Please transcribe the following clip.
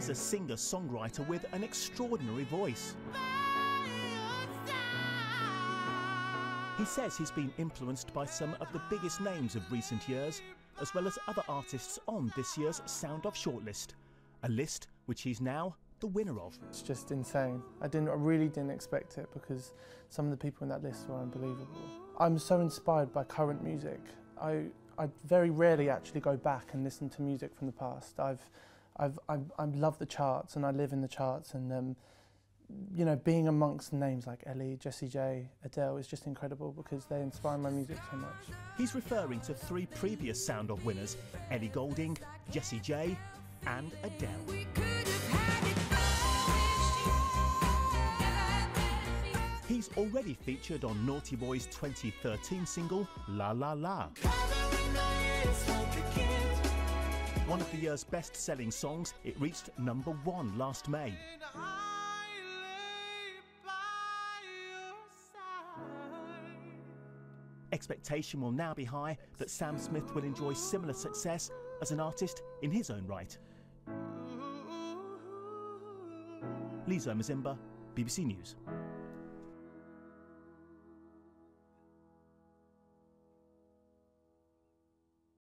He's a singer-songwriter with an extraordinary voice. He says he's been influenced by some of the biggest names of recent years, as well as other artists on this year's Sound Off shortlist, a list which he's now the winner of. It's just insane. I really didn't expect it, because some of the people in that list were unbelievable. I'm so inspired by current music. I very rarely actually go back and listen to music from the past. I love the charts, and I live in the charts, and you know, being amongst names like Ellie, Jessie J, Adele is just incredible, because they inspire my music so much. He's referring to 3 previous Sound Off winners: Ellie Goulding, Jessie J and Adele. He's already featured on Naughty Boy's 2013 single La La La. One of the year's best-selling songs, it reached #1 last May. Expectation will now be high that Sam Smith will enjoy similar success as an artist in his own right. Lizo Mazimba, BBC News.